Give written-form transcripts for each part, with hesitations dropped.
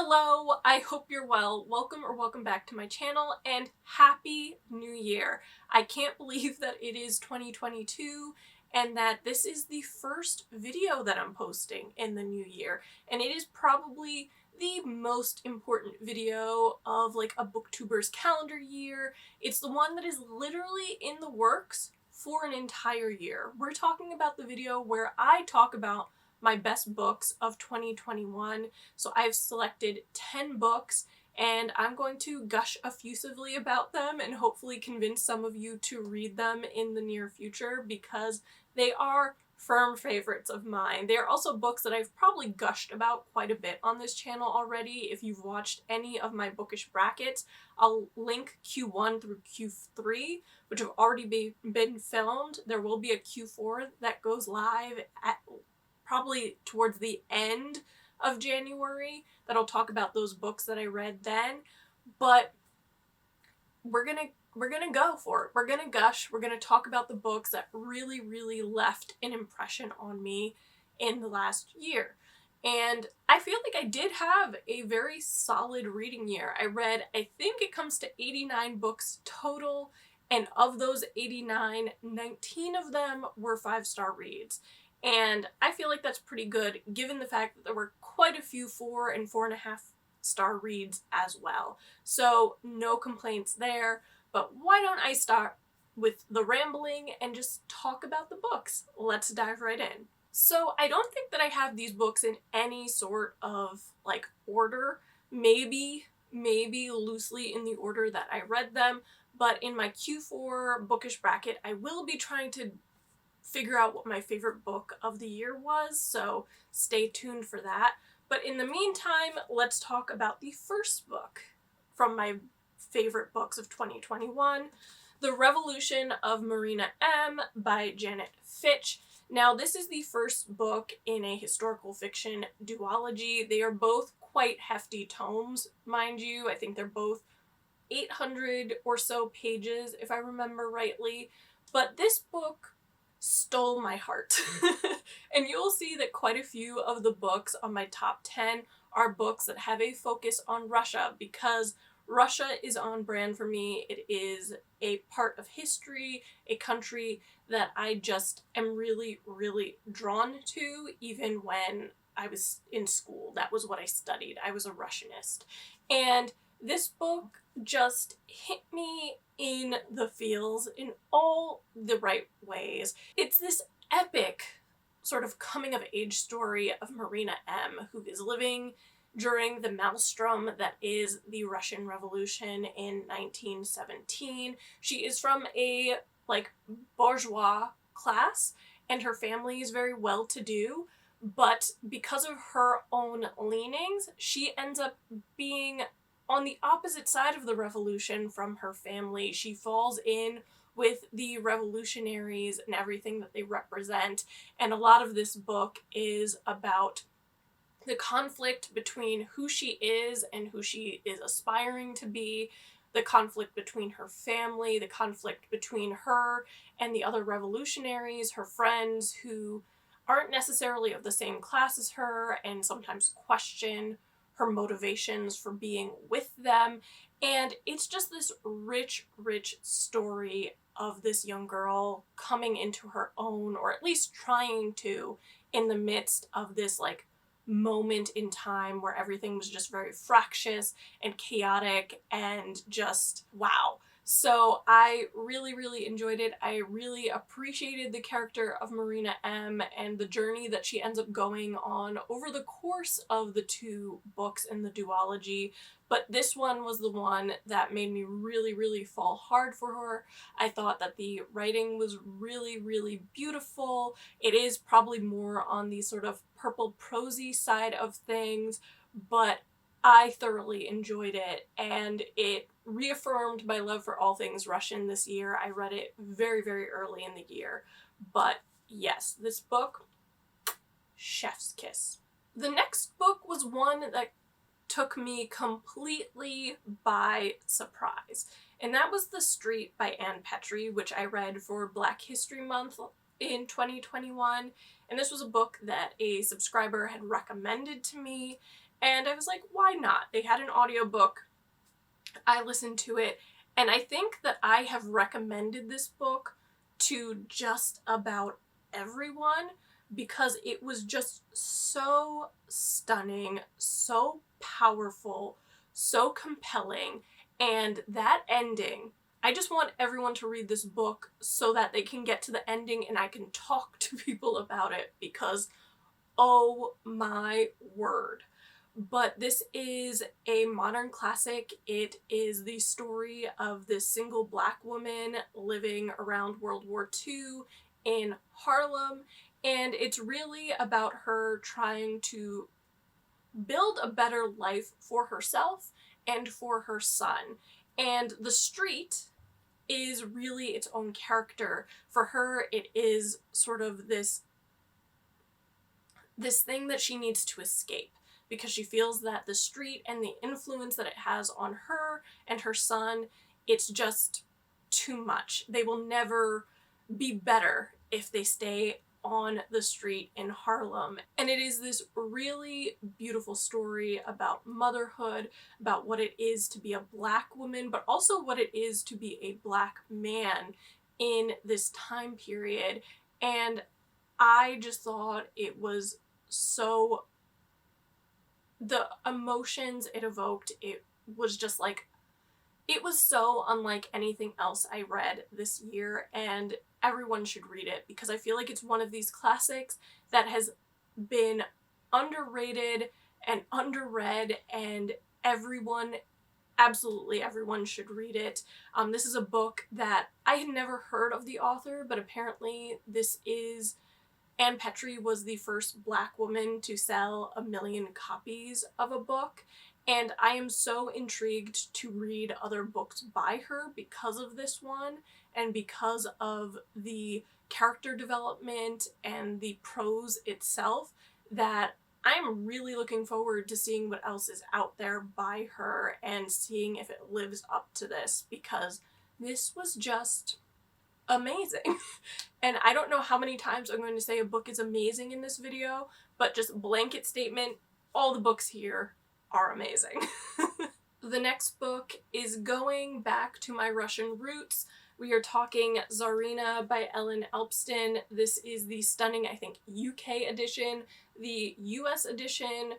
Hello, I hope you're well. Welcome back to my channel and Happy New Year. I can't believe that it is 2022 and that this is the first video that I'm posting in the new year. And it is probably the most important video of like a booktuber's calendar year. It's the one that is literally in the works for an entire year. We're talking about the video where I talk about my best books of 2021. So I've selected 10 books and I'm going to gush effusively about them and hopefully convince some of you to read them in the near future because they are firm favorites of mine. They are also books that I've probably gushed about quite a bit on this channel already. If you've watched any of my bookish brackets, I'll link Q1 through Q3, which have already been filmed. There will be a Q4 that goes live at probably towards the end of January that'll talk about those books that I read then, but we're gonna go for it. We're gonna gush. We're gonna talk about the books that really left an impression on me in the last year. And I feel like I did have a very solid reading year. I read, I think it comes to 89 books total, and of those 89, 19 of them were 5-star reads. And I feel like that's pretty good given the fact that there were quite a few 4 and 4.5-star reads as well. So no complaints there, but why don't I start with the rambling and just talk about the books? Let's dive right in. So I don't think that I have these books in any sort of like order, maybe loosely in the order that I read them, but in my Q4 bookish bracket I will be trying to figure out what my favorite book of the year was, so stay tuned for that. But in the meantime, let's talk about the first book from my favorite books of 2021, The Revolution of Marina M. by Janet Fitch. Now, this is the first book in a historical fiction duology. They are both quite hefty tomes, mind you. I think they're both 800 or so pages, if I remember rightly. But this book stole my heart. And you'll see that quite a few of the books on my top 10 are books that have a focus on Russia because Russia is on brand for me. It is a part of history, a country that I just am really drawn to even when I was in school. That was what I studied. I was a Russianist. And this book just hit me in the feels in all the right ways. It's this epic sort of coming of age story of Marina M, who is living during the maelstrom that is the Russian Revolution in 1917. She is from a like bourgeois class and her family is very well-to-do, but because of her own leanings, she ends up being on the opposite side of the revolution from her family. She falls in with the revolutionaries and everything that they represent, and a lot of this book is about the conflict between who she is and who she is aspiring to be, the conflict between her family, the conflict between her and the other revolutionaries, her friends who aren't necessarily of the same class as her and sometimes question her motivations for being with them. And it's just this rich story of this young girl coming into her own, or at least trying to, in the midst of this like moment in time where everything was just very fractious and chaotic and just wow. So I really enjoyed it. I really appreciated the character of Marina M and the journey that she ends up going on over the course of the two books in the duology. But this one was the one that made me really fall hard for her. I thought that the writing was really beautiful. It is probably more on the sort of purple prosy side of things, but I thoroughly enjoyed it, and it reaffirmed my love for all things Russian this year. I read it very early in the year, but yes, this book, chef's kiss. The next book was one that took me completely by surprise, and that was The Street by Ann Petrie, which I read for Black History Month in 2021, and this was a book that a subscriber had recommended to me, and I was like, why not? They had an audiobook. I listened to it, and I think that I have recommended this book to just about everyone because it was just so stunning, so powerful, so compelling, and that ending, I just want everyone to read this book so that they can get to the ending and I can talk to people about it because, oh my word. But this is a modern classic. It is the story of this single Black woman living around World War II in Harlem, and it's really about her trying to build a better life for herself and for her son. And the street is really its own character. For her, it is sort of this thing that she needs to escape because she feels that the street and the influence that it has on her and her son, it's just too much. They will never be better if they stay on the street in Harlem. And it is this really beautiful story about motherhood, about what it is to be a Black woman, but also what it is to be a Black man in this time period. And I just thought it was so, the emotions it evoked, it was just like, it was so unlike anything else I read this year, and everyone should read it because I feel like it's one of these classics that has been underrated and underread, and everyone, absolutely everyone should read it. This is a book that I had never heard of the author, but apparently this is, Ann Petrie was the first Black woman to sell 1 million copies of a book, and I am so intrigued to read other books by her because of this one and because of the character development and the prose itself, that I'm really looking forward to seeing what else is out there by her and seeing if it lives up to this, because this was just amazing. And I don't know how many times I'm going to say a book is amazing in this video, but just blanket statement, all the books here are amazing. The next book is going back to my Russian roots. We are talking Tsarina by Ellen Elpston. This is the stunning, I think, UK edition. The US edition,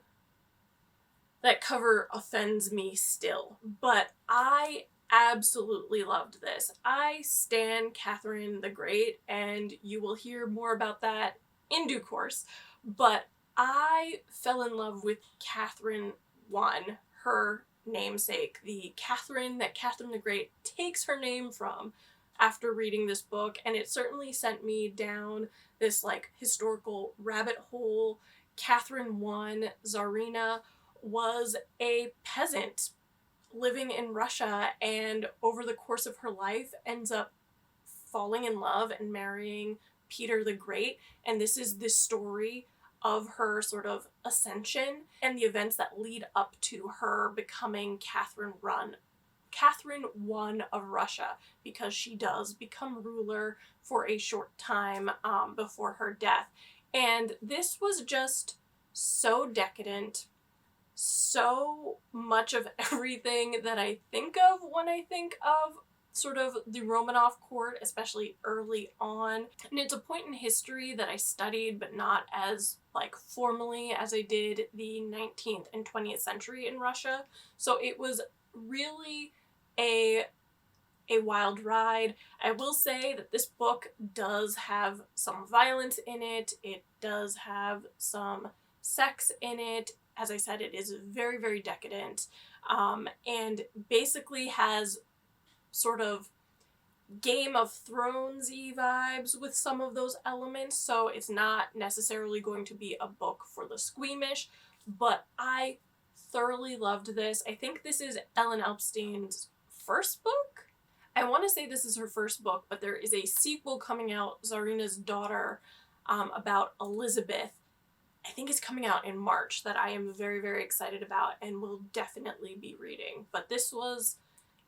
that cover offends me still, but I absolutely loved this. I stan Catherine the Great, and you will hear more about that in due course, but I fell in love with Catherine I, her namesake, the Catherine that Catherine the Great takes her name from, after reading this book, and it certainly sent me down this like historical rabbit hole. Catherine I, Tsarina, was a peasant living in Russia, and over the course of her life ends up falling in love and marrying Peter the Great. And this is the story of her sort of ascension and the events that lead up to her becoming Catherine I of Russia, because she does become ruler for a short time before her death. And this was just so decadent, so much of everything that I think of when I think of sort of the Romanov court, especially early on. And it's a point in history that I studied, but not as like formally as I did the 19th and 20th century in Russia. So it was really a wild ride. I will say that this book does have some violence in it. It does have some sex in it. As I said, it is very, very decadent, and basically has sort of Game of Thrones-y vibes with some of those elements, so it's not necessarily going to be a book for the squeamish, but I thoroughly loved this. I think this is Ellen Elpston's first book. I want to say this is her first book, but there is a sequel coming out, Tsarina's Daughter, about Elizabeth. I think it's coming out in March, that I am very, very excited about and will definitely be reading. But this was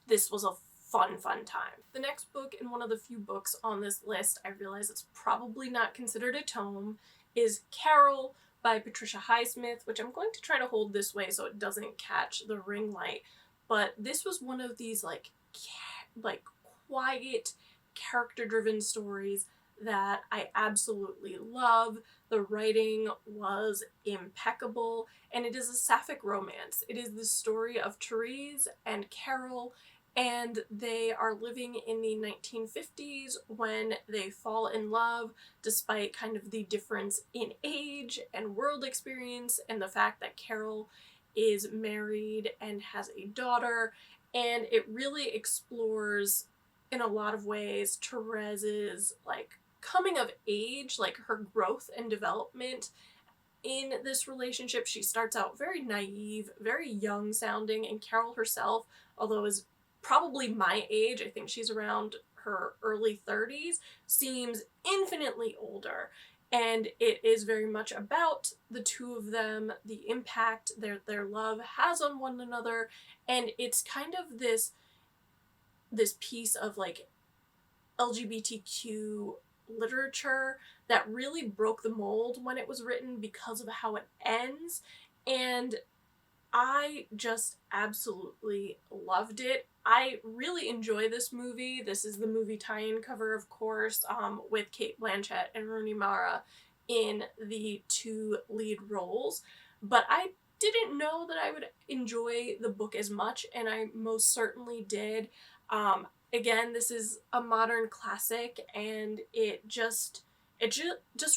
a fun time. The next book, and one of the few books on this list, I realize it's probably not considered a tome, is Carol by Patricia Highsmith, which I'm going to try to hold this way so it doesn't catch the ring light. But this was one of these like quiet, character-driven stories that I absolutely love. The writing was impeccable, and it is a sapphic romance. It is the story of Therese and Carol, and they are living in the 1950s when they fall in love, despite kind of the difference in age and world experience, and the fact that Carol is married and has a daughter. And it really explores, in a lot of ways, Therese's like coming of age, like her growth and development in this relationship. She starts out very naive, very young sounding, and Carol herself, although is probably my age, I think she's around her early 30s, seems infinitely older. And it is very much about the two of them, the impact their love has on one another, and it's kind of this piece of like LGBTQ literature that really broke the mold when it was written because of how it ends, and I just absolutely loved it. I really enjoy this movie. This is the movie tie-in cover, of course, with Cate Blanchett and Rooney Mara in the two lead roles, but I didn't know that I would enjoy the book as much, and I most certainly did. Again, this is a modern classic, and it just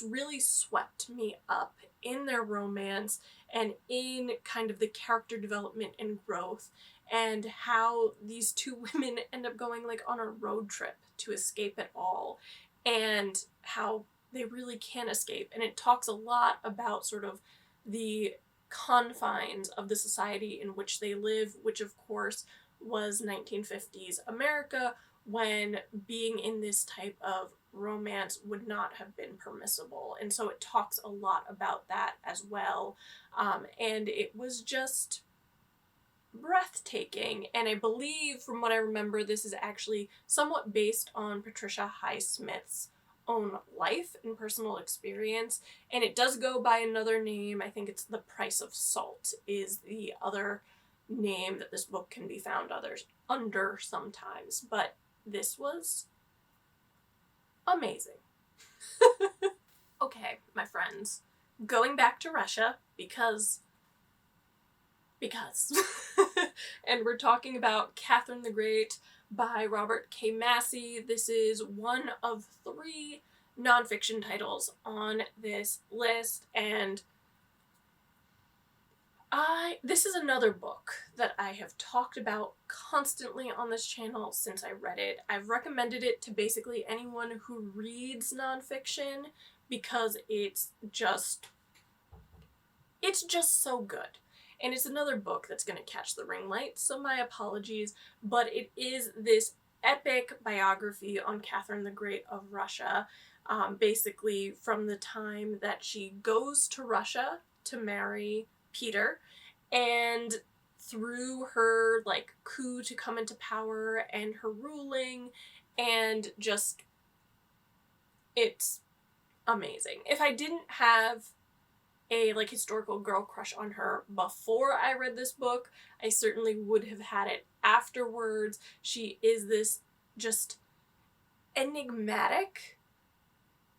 really swept me up in their romance and in kind of the character development and growth, and how these two women end up going like on a road trip to escape it all, and how they really can escape. And it talks a lot about sort of the confines of the society in which they live, which of course was 1950s America, when being in this type of romance would not have been permissible. And so it talks a lot about that as well. And it was just breathtaking. And I believe, from what I remember, this is actually somewhat based on Patricia Highsmith's own life and personal experience. And it does go by another name. I think it's The Price of Salt is the other name that this book can be found under sometimes. But this was amazing. Okay, my friends, going back to Russia because and we're talking about Catherine the Great by Robert K. Massey. This is one of 3 nonfiction titles on this list, and this is another book that I have talked about constantly on this channel since I read it. I've recommended it to basically anyone who reads nonfiction because it's just so good. And it's another book that's going to catch the ring light, so my apologies, but it is this epic biography on Catherine the Great of Russia, basically from the time that she goes to Russia to marry Peter, and through her like coup to come into power and her ruling, and just, it's amazing. If I didn't have a like historical girl crush on her before I read this book, I certainly would have had it afterwards. She is this just enigmatic,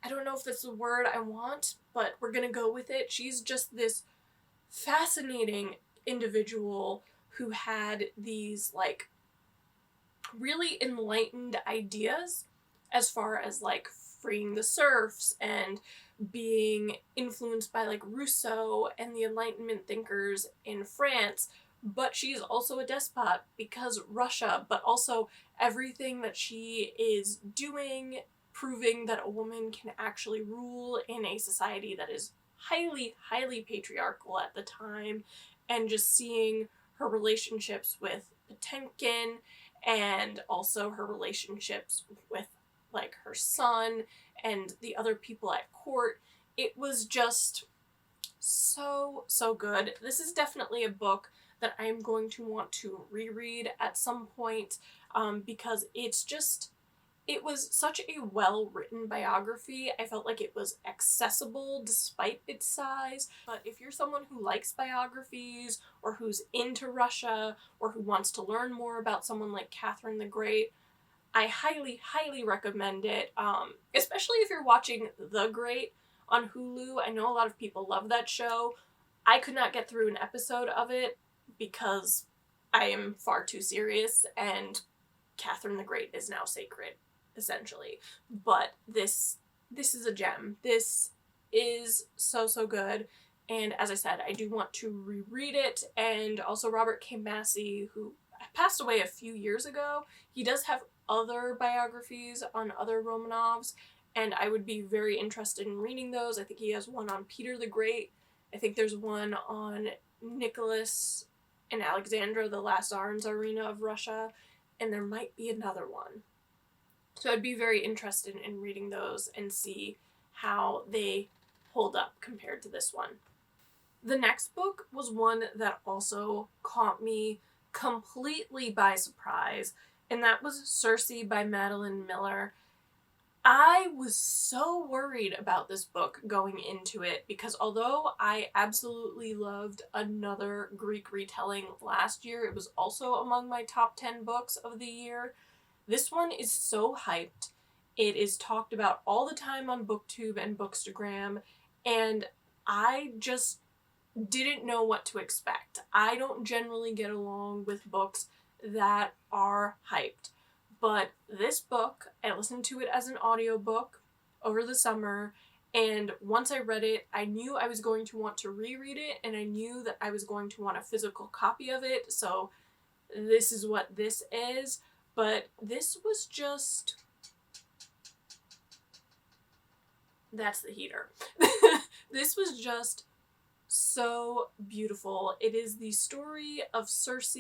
I don't know if that's the word I want, but we're gonna go with it. She's just this fascinating individual who had these like really enlightened ideas as far as like freeing the serfs and being influenced by like Rousseau and the Enlightenment thinkers in France. But she's also a despot because Russia, but also everything that she is doing, proving that a woman can actually rule in a society that is highly, highly patriarchal at the time, and just seeing her relationships with Potemkin and also her relationships with like her son and the other people at court. It was just so, so good. This is definitely a book that I'm going to want to reread at some point, because it's It was such a well-written biography. I felt like it was accessible despite its size. But if you're someone who likes biographies, or who's into Russia, or who wants to learn more about someone like Catherine the Great, I highly, highly recommend it, especially if you're watching The Great on Hulu. I know a lot of people love that show. I could not get through an episode of it because I am far too serious, and Catherine the Great is now sacred, essentially. But this is a gem. This is so, so good. And as I said, I do want to reread it. And also Robert K. Massey, who passed away a few years ago, he does have other biographies on other Romanovs, and I would be very interested in reading those. I think he has one on Peter the Great. I think there's one on Nicholas and Alexandra, the last Tsar and Tsarina of Russia, and there might be another one. So I'd be very interested in reading those and see how they hold up compared to this one. The next book was one that also caught me completely by surprise, and that was Circe by Madeline Miller. I was so worried about this book going into it because although I absolutely loved Another Greek Retelling last year, it was also among my top 10 books of the year, this one is so hyped. It is talked about all the time on BookTube and Bookstagram, and I just didn't know what to expect. I don't generally get along with books that are hyped. But this book, I listened to it as an audiobook over the summer, and once I read it, I knew I was going to want to reread it, and I knew that I was going to want a physical copy of it, so this is what this is. But this was just... That's the heater. This was just so beautiful. It is the story of Circe.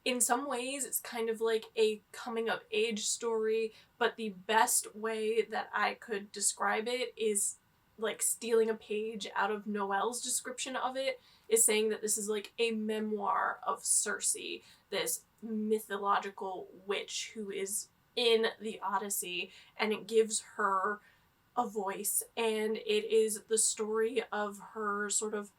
In some ways, it's kind of like a coming-of-age story, but the best way that I could describe it is like stealing a page out of Noelle's description of it, is saying that this is like a memoir of Circe, this mythological witch who is in the Odyssey, and it gives her a voice, and it is the story of her sort of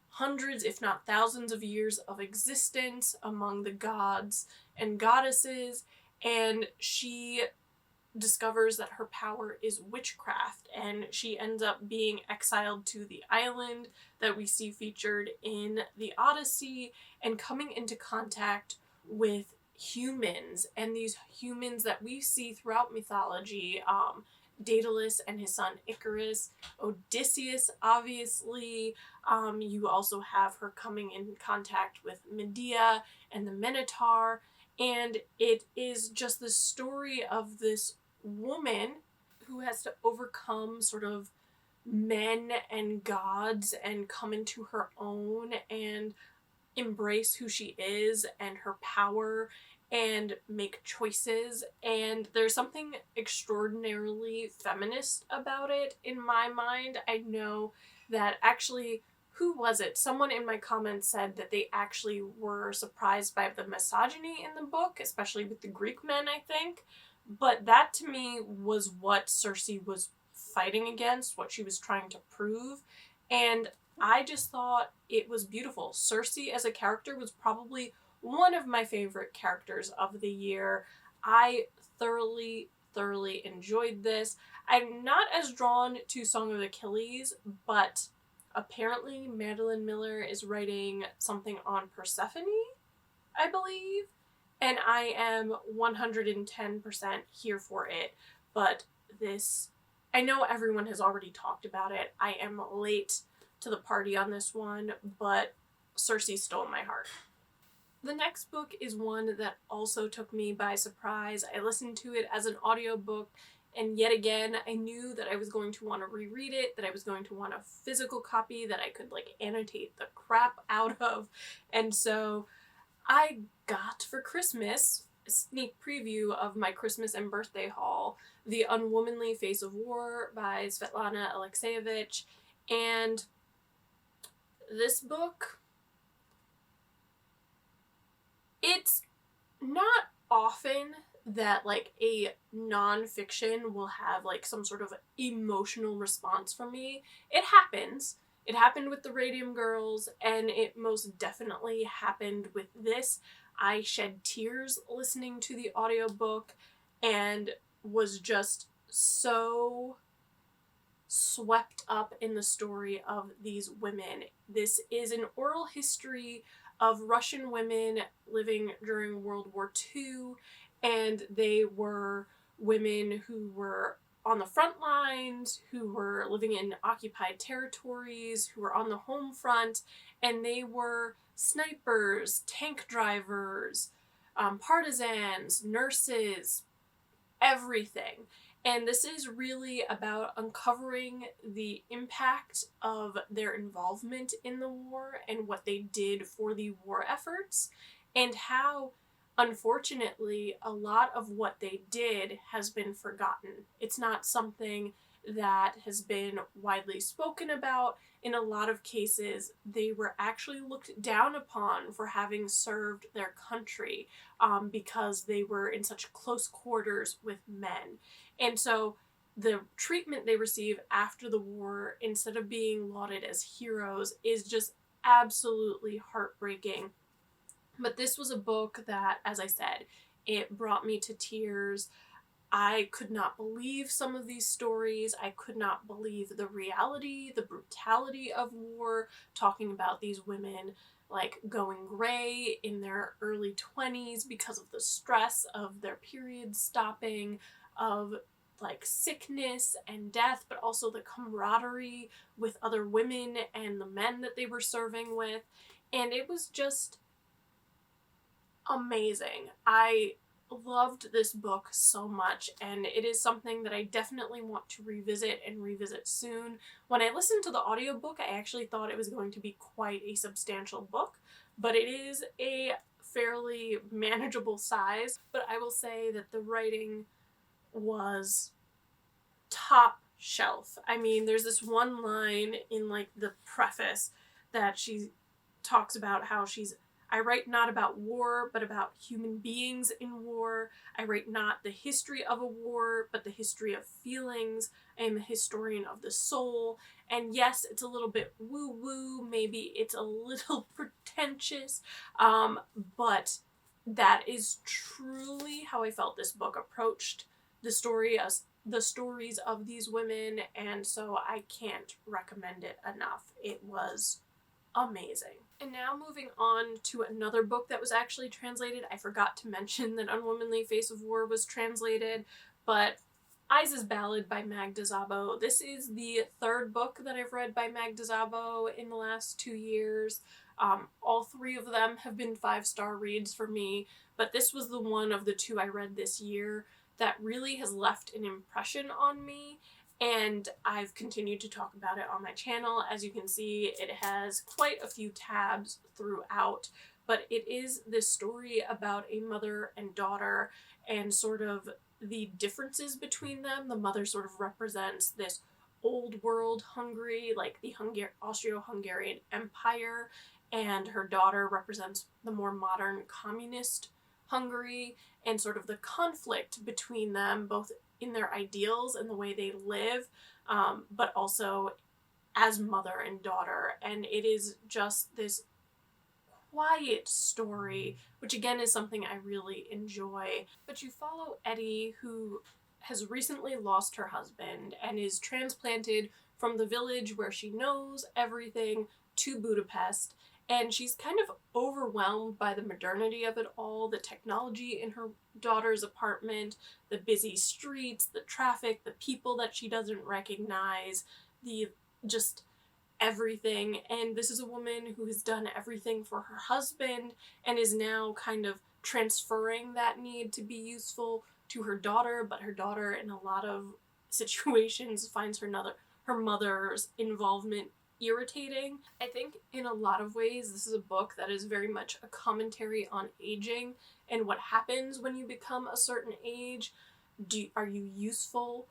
hundreds, if not thousands of years of existence among the gods and goddesses, and she discovers that her power is witchcraft, and she ends up being exiled to the island that we see featured in the Odyssey, and coming into contact with humans, and these humans that we see throughout mythology, Daedalus and his son Icarus, Odysseus, obviously. You also have her coming in contact with Medea and the Minotaur, and it is just the story of this woman who has to overcome sort of men and gods and come into her own and embrace who she is and her power and make choices, and there's something extraordinarily feminist about it in my mind. I know that actually, who was it? Someone in my comments said that they actually were surprised by the misogyny in the book, especially with the Greek men, I think. But that to me was what Circe was fighting against, what she was trying to prove, and I just thought it was beautiful. Circe as a character was probably one of my favorite characters of the year. I thoroughly enjoyed this. I'm not as drawn to Song of Achilles, but apparently Madeline Miller is writing something on Persephone, I believe, and I am 110% here for it. But this, I know everyone has already talked about it. I am late to the party on this one, but Circe stole my heart. The next book is one that also took me by surprise. I listened to it as an audiobook, and yet again, I knew that I was going to want to reread it, that I was going to want a physical copy that I could like annotate the crap out of, and so I got for Christmas a sneak preview of my Christmas and birthday haul, The Unwomanly Face of War by Svetlana Alexievich, and this book, it's not often that like a nonfiction will have like some sort of emotional response from me. It happens. It happened with the Radium Girls, and it most definitely happened with this. I shed tears listening to the audiobook and was just so swept up in the story of these women. This is an oral history of Russian women living during World War II, and they were women who were on the front lines, who were living in occupied territories, who were on the home front, and they were snipers, tank drivers, partisans, nurses, everything. And this is really about uncovering the impact of their involvement in the war and what they did for the war efforts, and how, unfortunately, a lot of what they did has been forgotten. It's not something that has been widely spoken about. In a lot of cases, they were actually looked down upon for having served their country, because they were in such close quarters with men. And so the treatment they receive after the war, instead of being lauded as heroes, is just absolutely heartbreaking. But this was a book that, as I said, it brought me to tears. I could not believe some of these stories. I could not believe the reality, the brutality of war, talking about these women like going gray in their early 20s because of the stress of their periods stopping, of like sickness and death, but also the camaraderie with other women and the men that they were serving with. And it was just amazing. I loved this book so much, and it is something that I definitely want to revisit and revisit soon. When I listened to the audiobook, I actually thought it was going to be quite a substantial book, but it is a fairly manageable size. But I will say that the writing was top shelf. I mean, there's this one line in like the preface that she talks about how I write not about war, but about human beings in war. I write not the history of a war, but the history of feelings. I am a historian of the soul. And yes, it's a little bit woo-woo, maybe it's a little pretentious, but that is truly how I felt this book approached the stories of these women, and so I can't recommend it enough. It was amazing. And now moving on to another book that was actually translated. I forgot to mention that Unwomanly Face of War was translated, but Isa's Ballad by Magda Szabo. This is the third book that I've read by Magda Szabo in the last 2 years. All 3 of them have been 5-star reads for me, but this was the one of the 2 I read this year that really has left an impression on me, and I've continued to talk about it on my channel. As you can see, it has quite a few tabs throughout, but it is this story about a mother and daughter and sort of the differences between them. The mother sort of represents this old world Hungary, like the Austro-Hungarian Empire, and her daughter represents the more modern communist Hungary, and sort of the conflict between them, both in their ideals and the way they live, but also as mother and daughter. And it is just this quiet story, which again is something I really enjoy. But you follow Eddie, who has recently lost her husband and is transplanted from the village where she knows everything to Budapest, and she's kind of overwhelmed by the modernity of it all, the technology in her daughter's apartment, the busy streets, the traffic, the people that she doesn't recognize, the just everything. And this is a woman who has done everything for her husband and is now kind of transferring that need to be useful to her daughter, but her daughter in a lot of situations finds her mother's involvement irritating. I think in a lot of ways this is a book that is very much a commentary on aging and what happens when you become a certain age. Are you useful?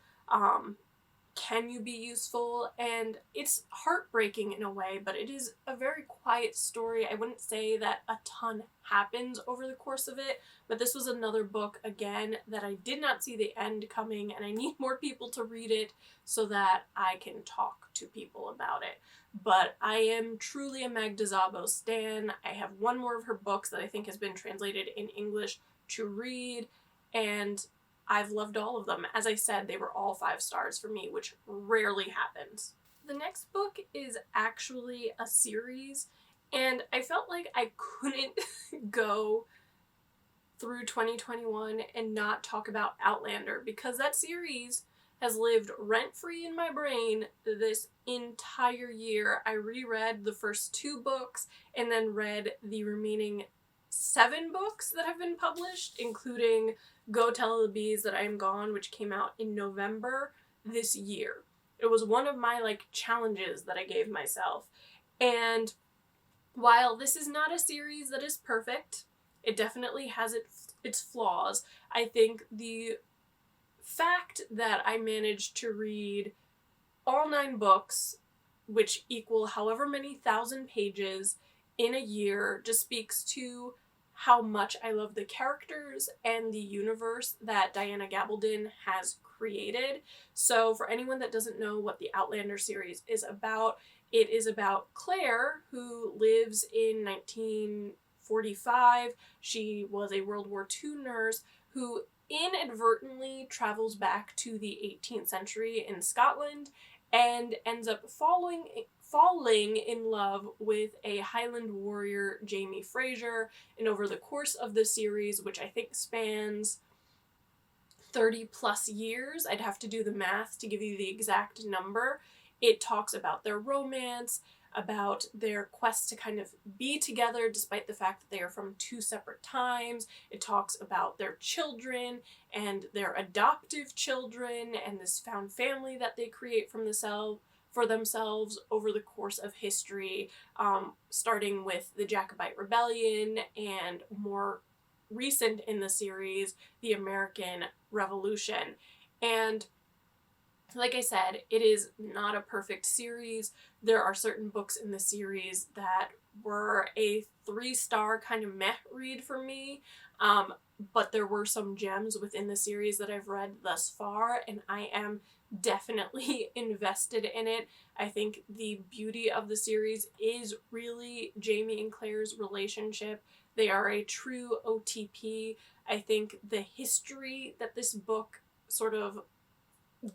can you be useful? And it's heartbreaking in a way, but it is a very quiet story. I wouldn't say that a ton happens over the course of it, but this was another book, again, that I did not see the end coming, and I need more people to read it so that I can talk to people about it. But I am truly a Magda Szabo stan. I have one more of her books that I think has been translated in English to read, and I've loved all of them. As I said, they were all 5 stars for me, which rarely happens. The next book is actually a series, and I felt like I couldn't go through 2021 and not talk about Outlander, because that series has lived rent-free in my brain this entire year. I reread the first 2 books and then read the remaining 7 books that have been published, including Go Tell the Bees That I Am Gone, which came out in November this year. It was one of my challenges that I gave myself. And while this is not a series that is perfect, it definitely has its flaws. I think the fact that I managed to read all 9 books, which equal however many thousand pages in a year, just speaks to how much I love the characters and the universe that Diana Gabaldon has created. So for anyone that doesn't know what the Outlander series is about, it is about Claire, who lives in 1945. She was a World War II nurse who inadvertently travels back to the 18th century in Scotland and ends up falling in love with a Highland warrior, Jamie Fraser. And over the course of the series, which I think spans 30 plus years, I'd have to do the math to give you the exact number, it talks about their romance, about their quest to kind of be together despite the fact that they are from 2 separate times. It talks about their children and their adoptive children and this found family that they create for themselves over the course of history, starting with the Jacobite Rebellion and more recent in the series, the American Revolution. And like I said, it is not a perfect series. There are certain books in the series that were a 3-star kind of meh read for me, but there were some gems within the series that I've read thus far, and I am definitely invested in it. I think the beauty of the series is really Jamie and Claire's relationship. They are a true OTP. I think the history that this book sort of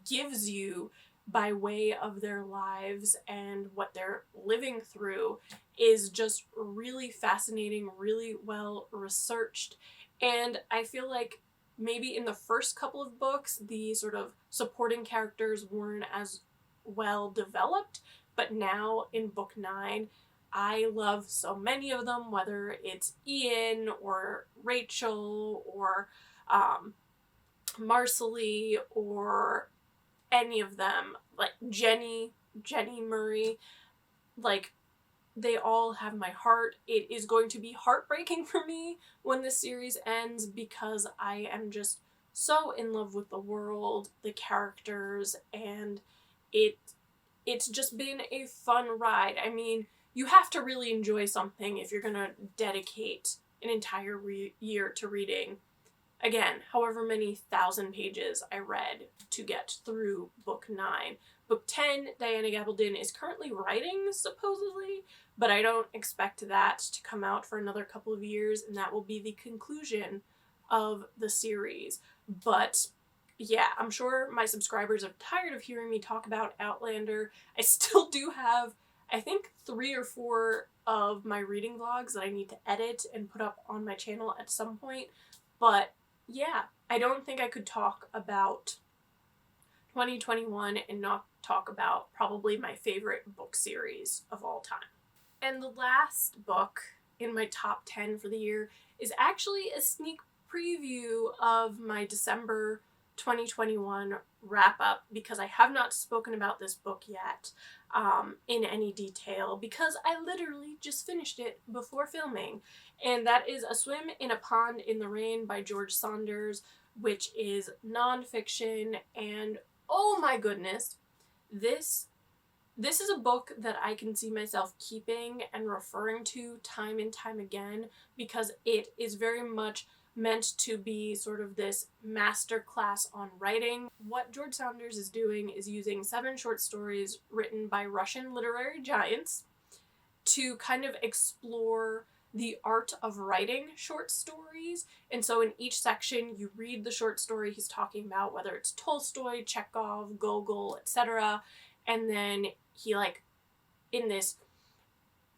gives you by way of their lives and what they're living through is just really fascinating, really well researched. And I feel like maybe in the first couple of books, the sort of supporting characters weren't as well developed, but now in book 9, I love so many of them, whether it's Ian or Rachel or Marcelly or any of them, like Jenny Murray, they all have my heart. It is going to be heartbreaking for me when this series ends because I am just so in love with the world, the characters, and it's just been a fun ride. I mean, you have to really enjoy something if you're gonna dedicate an entire year to reading. Again, however many thousand pages I read to get through book 9. Book 10, Diana Gabaldon is currently writing, supposedly, but I don't expect that to come out for another couple of years, and that will be the conclusion of the series. But yeah, I'm sure my subscribers are tired of hearing me talk about Outlander. I still do have, I think, 3 or 4 of my reading vlogs that I need to edit and put up on my channel at some point, but yeah, I don't think I could talk about 2021 and not talk about probably my favorite book series of all time. And the last book in my top 10 for the year is actually a sneak preview of my December 2021 wrap-up, because I have not spoken about this book yet in any detail, because I literally just finished it before filming, and that is A Swim in a Pond in the Rain by George Saunders, which is nonfiction, and oh my goodness, This is a book that I can see myself keeping and referring to time and time again, because it is very much meant to be sort of this master class on writing. What George Saunders is doing is using 7 short stories written by Russian literary giants to kind of explore the art of writing short stories. And so in each section you read the short story he's talking about, whether it's Tolstoy, Chekhov, Gogol, etc. And then he, like, in this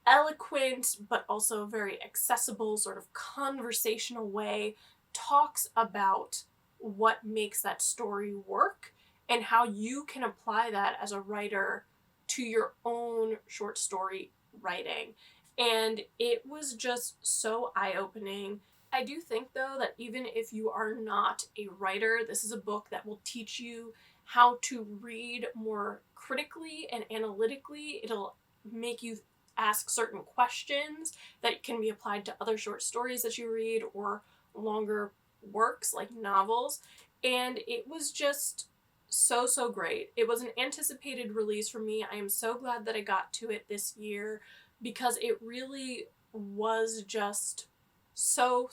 eloquent but also very accessible sort of conversational way, talks about what makes that story work and how you can apply that as a writer to your own short story writing. And it was just so eye-opening. I do think, though, that even if you are not a writer, this is a book that will teach you how to read more critically and analytically. It'll make you ask certain questions that can be applied to other short stories that you read or longer works like novels. And it was just so great. It was an anticipated release for me. I am so glad that I got to it this year, because it really was just so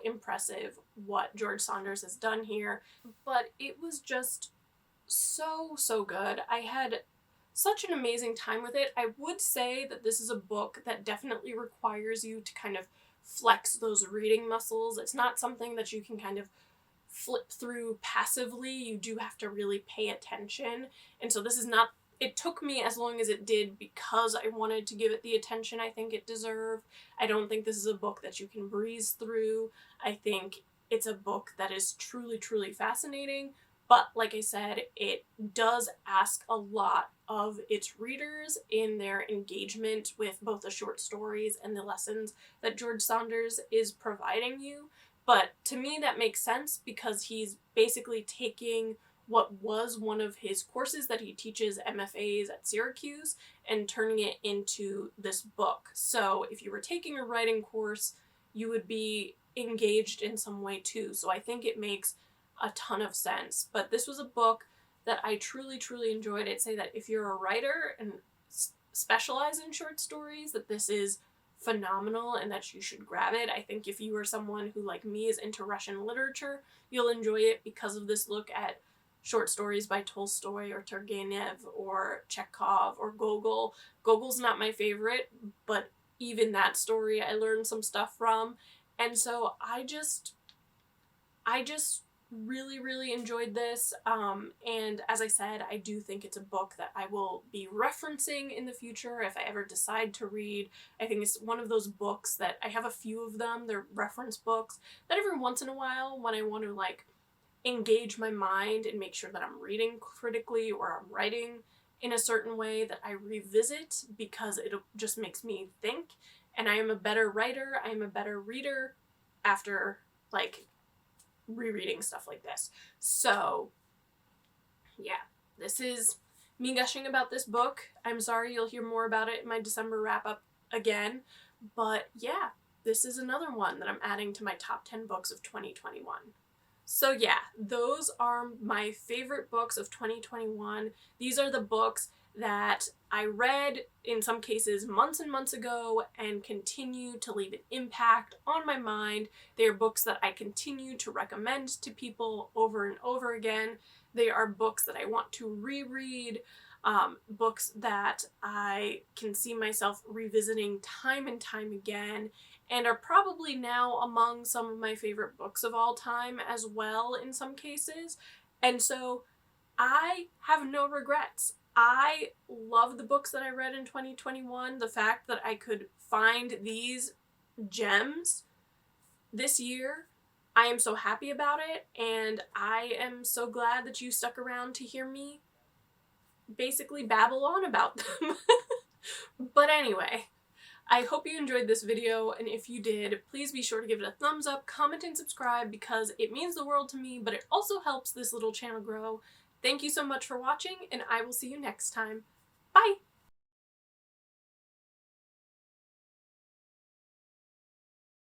impressive what George Saunders has done here. But it was just so good. I had such an amazing time with it. I would say that this is a book that definitely requires you to kind of flex those reading muscles. It's not something that you can kind of flip through passively. You do have to really pay attention. And so this is not, it took me as long as it did because I wanted to give it the attention I think it deserved. I don't think this is a book that you can breeze through. I think it's a book that is truly fascinating. But like I said, it does ask a lot of its readers in their engagement with both the short stories and the lessons that George Saunders is providing you. But to me that makes sense, because he's basically taking what was one of his courses that he teaches MFAs at Syracuse and turning it into this book. So if you were taking a writing course, you would be engaged in some way too. So I think it makes a ton of sense. But this was a book that I truly enjoyed. I'd say that if you're a writer and specialize in short stories, that this is phenomenal and that you should grab it. I think if you are someone who, like me, is into Russian literature, you'll enjoy it because of this look at short stories by Tolstoy or Turgenev or Chekhov or Gogol. Gogol's not my favorite, but even that story I learned some stuff from. And so I just really enjoyed this, and as I said, I do think it's a book that I will be referencing in the future if I ever decide to read. I think it's one of those books that I have a few of them. They're reference books that every once in a while, when I want to like engage my mind and make sure that I'm reading critically or I'm writing in a certain way, that I revisit, because it just makes me think, and I am a better writer, I am a better reader after like rereading stuff like this. So yeah, this is me gushing about this book. I'm sorry, you'll hear more about it in my December wrap up again, but yeah, this is another one that I'm adding to my top 10 books of 2021. So yeah, those are my favorite books of 2021. These are the books that I read, in some cases months and months ago, and continue to leave an impact on my mind. They are books that I continue to recommend to people over and over again. They are books that I want to reread, books that I can see myself revisiting time and time again, and are probably now among some of my favorite books of all time as well in some cases. And so I have no regrets. I love the books that I read in 2021. The fact that I could find these gems this year, I am so happy about it, and I am so glad that you stuck around to hear me basically babble on about them. But anyway, I hope you enjoyed this video, and if you did, please be sure to give it a thumbs up, comment, and subscribe, because it means the world to me, but it also helps this little channel grow. Thank you so much for watching, and I will see you next time. Bye!